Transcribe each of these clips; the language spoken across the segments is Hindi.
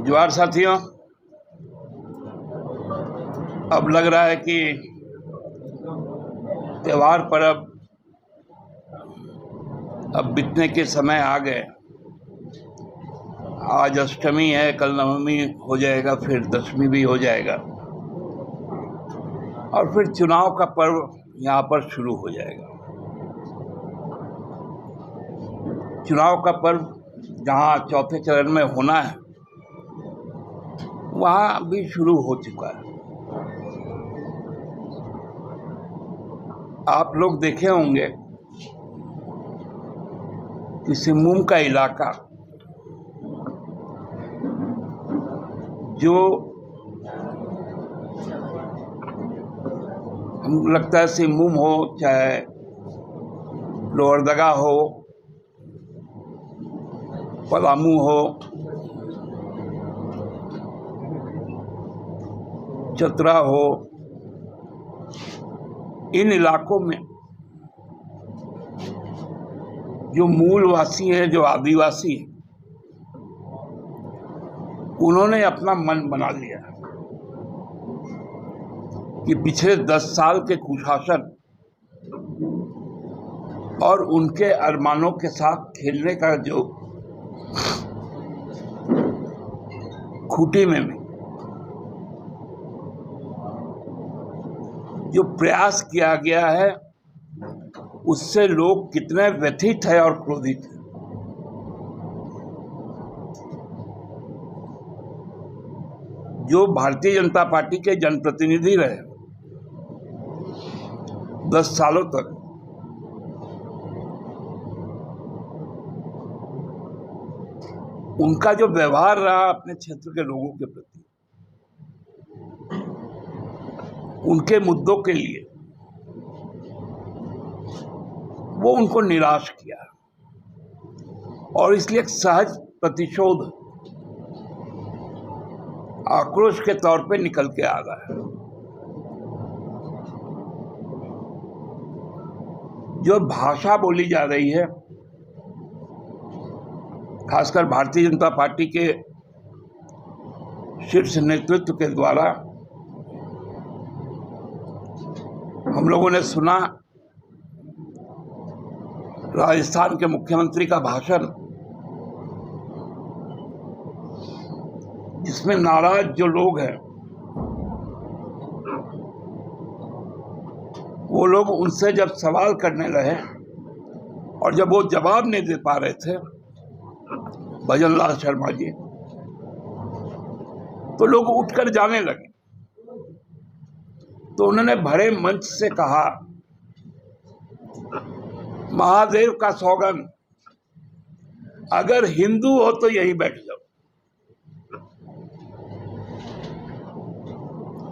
जोहार साथियों। अब लग रहा है कि त्योहार पर अब बीतने के समय आ गए। आज अष्टमी है, कल नवमी हो जाएगा, फिर दशमी भी हो जाएगा और फिर चुनाव का पर्व यहाँ पर शुरू हो जाएगा। चुनाव का पर्व जहाँ चौथे चरण में होना है वहाँ भी शुरू हो चुका है। आप लोग देखे होंगे कि सिंहभूम का इलाका जो हमको लगता है सिंहभूम हो चाहे लोहरदगा हो, पलामू हो, चतरा हो, इन इलाकों में जो मूलवासी हैं, जो आदिवासी हैं, उन्होंने अपना मन बना लिया कि पिछले 10 साल के कुशासन और उनके अरमानों के साथ खेलने का जो खूंटी में जो प्रयास किया गया है उससे लोग कितने व्यथित है और क्रोधित है। जो भारतीय जनता पार्टी के जनप्रतिनिधि रहे 10 सालों तक, उनका जो व्यवहार रहा अपने क्षेत्र के लोगों के प्रति, उनके मुद्दों के लिए, वो उनको निराश किया और इसलिए एक सहज प्रतिशोध आक्रोश के तौर पे निकल के आ रहा है। जो भाषा बोली जा रही है खासकर भारतीय जनता पार्टी के शीर्ष नेतृत्व के द्वारा, हम लोगों ने सुना राजस्थान के मुख्यमंत्री का भाषण, जिसमें नाराज जो लोग हैं वो लोग उनसे जब सवाल करने लगे और जब वो जवाब नहीं दे पा रहे थे, भजन लाल शर्मा जी, तो लोग उठकर जाने लगे। तो उन्होंने भरे मंच से कहा, महादेव का सौगंध, अगर हिंदू हो तो यही बैठ जाओ।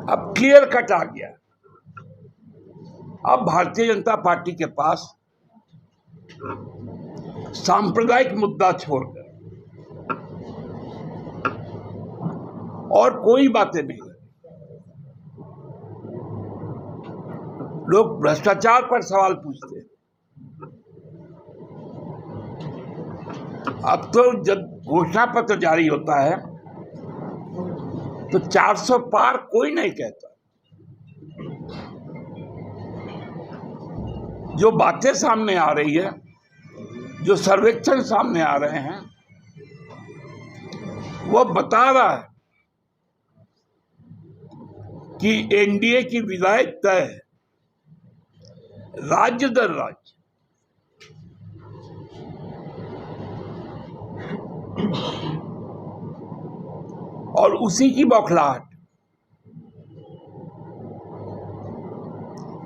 अब क्लियर कट आ गया। अब भारतीय जनता पार्टी के पास सांप्रदायिक मुद्दा छोड़कर और कोई बातें नहीं। लोग भ्रष्टाचार पर सवाल पूछते हैं। अब तो जब घोषणा पत्र जारी होता है तो 400 पार कोई नहीं कहता। जो बातें सामने आ रही है, जो सर्वेक्षण सामने आ रहे हैं, वो बता रहा है कि एनडीए की विदाई तय है, राज्य दर राज्य। और उसी की बौखलाहट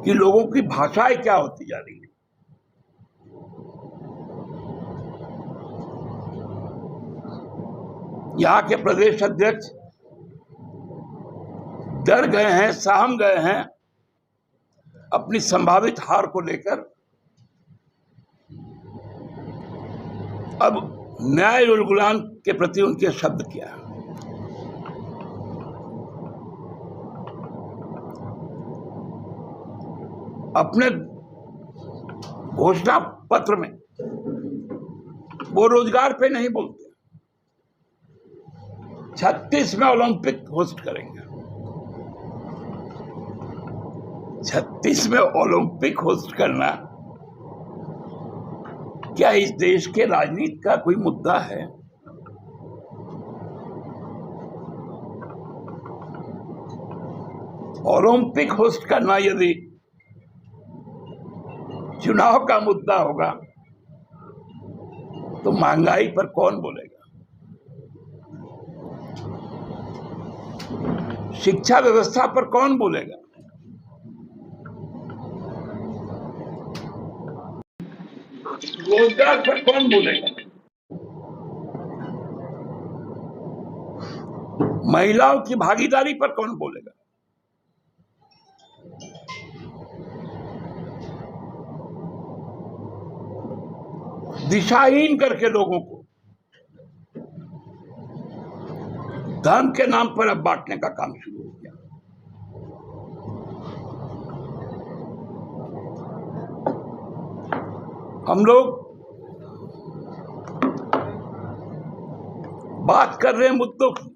कि लोगों की भाषाएं क्या होती जा रही है। यहां के प्रदेश अध्यक्ष डर गए हैं, सहम गए हैं अपनी संभावित हार को लेकर। अब न्याय उलगुलान के प्रति उनके शब्द क्या है। अपने घोषणा पत्र में वो रोजगार पे नहीं बोलते, 36 में ओलंपिक होस्ट करेंगे। 36 में ओलंपिक होस्ट करना क्या इस देश के राजनीति का कोई मुद्दा है? ओलंपिक होस्ट करना यदि चुनाव का मुद्दा होगा तो महंगाई पर कौन बोलेगा? शिक्षा व्यवस्था पर कौन बोलेगा? रोजगार पर कौन बोलेगा? महिलाओं की भागीदारी पर कौन बोलेगा? दिशाहीन करके लोगों को धर्म के नाम पर अब बांटने का काम शुरू हो गया। हम लोग बात कर रहे हैं मुद्दों की,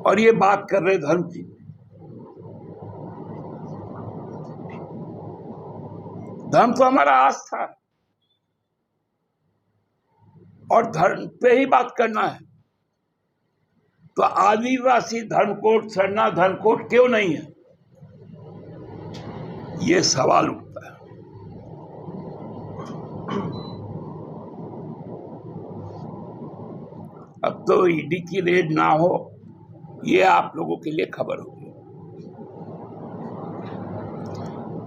और ये बात कर रहे धर्म की। धर्म तो हमारा आस्था है और धर्म पे ही बात करना है। तो आदिवासी धर्मकोड, सरना धर्मकोड क्यों नहीं है, ये सवाल उठता है। अब तो ईडी की रेड ना हो, ये आप लोगों के लिए खबर होगी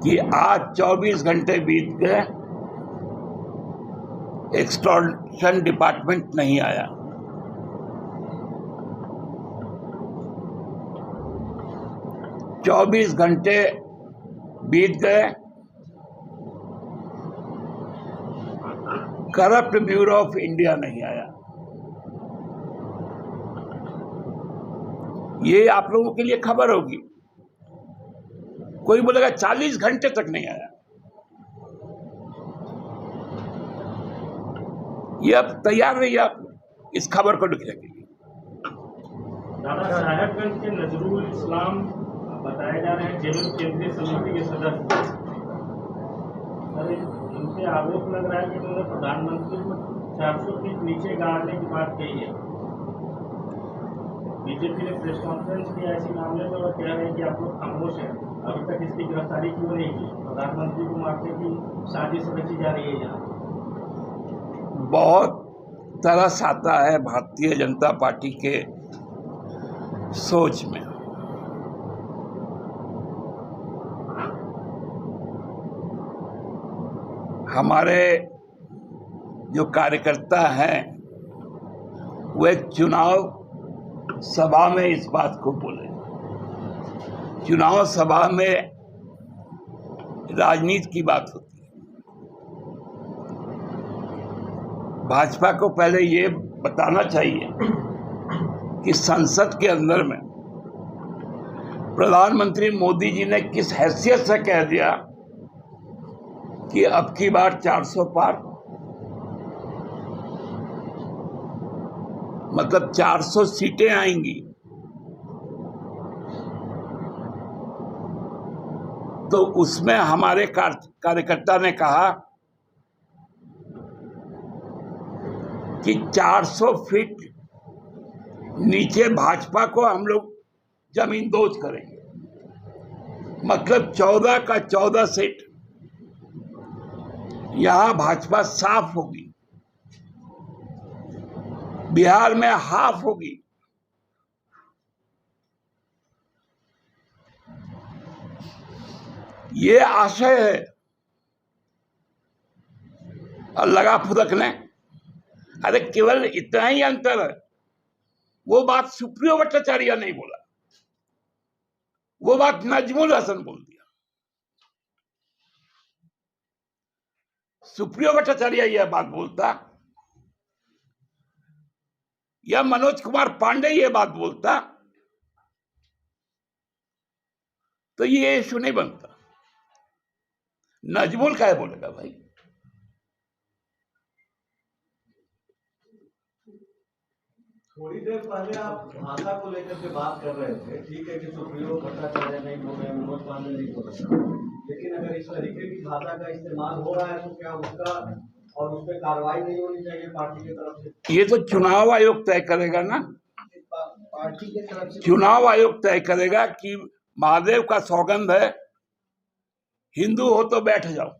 कि आज 24 घंटे बीत गए, एक्सटॉर्शन डिपार्टमेंट नहीं आया। चौबीस घंटे बीत गए, करप्ट ब्यूरो ऑफ इंडिया नहीं आया। ये आप लोगों के लिए खबर होगी। कोई बोलेगा 40 घंटे तक नहीं आया। ये अब तैयार रहिए आप इस खबर को लिखने के लिए। दादा साहेबगंज के नजरुल इस्लाम बताए जा रहे हैं जेल केंद्रीय समिति के सदस्य। सर, इनसे आरोप लग रहा है कि उन्होंने प्रधानमंत्री को 400 फीट नीचे गाड़ने की बात कही है। बीजेपी ने प्रेस कॉन्फ्रेंस किया इसी मामले में और कह रहे हैं कि आप लोग खामोश हैं, अभी तक इसकी गिरफ्तारी क्यों नहीं की? प्रधानमंत्री को मारने की साजिश रची जा रही है यहाँ। बहुत तरस आता है भारतीय जनता पार्टी के सोच में। हमारे जो कार्यकर्ता हैं वो एक चुनाव सभा में इस बात को बोले। चुनाव सभा में राजनीति की बात होती है। भाजपा को पहले ये बताना चाहिए कि संसद के अंदर में प्रधानमंत्री मोदी जी ने किस हैसियत से कह दिया कि अब की बार 400 पार, मतलब 400 सीटें आएंगी। तो उसमें हमारे कार्यकर्ता ने कहा कि 400 फीट नीचे भाजपा को हम लोग जमीन दोज करेंगे, मतलब 14 का 14 सीट यहां भाजपा साफ होगी, बिहार में हाफ होगी। ये आशय है। और लगा फुदकने, अरे केवल इतना ही अंतर है। वो बात सुप्रियो भट्टाचार्य नहीं बोला, वो बात नजमुल हसन बोल दिया। सुप्रियो भट्टाचार्य यह बात बोलता या मनोज कुमार पांडे ये बात बोलता तो ये इशू नहीं बनता। नजमुल क्या बोलेगा भाई? थोड़ी देर पहले आप भाषा को लेकर के बात कर रहे थे, ठीक है कि सुप्रीयो भट्टाचार्य नहीं बोल रहे, मनोज पांडे नहीं बोल रहे, लेकिन अगर इस तरीके की भाषा का इस्तेमाल हो रहा है तो क्या उसका और उस पर कार्रवाई नहीं होनी चाहिए पार्टी की तरफ से? ये तो चुनाव आयोग तय करेगा ना। पार्टी की तरफ से चुनाव आयोग तय करेगा कि महादेव का सौगंध है, हिंदू हो तो बैठ जाओ।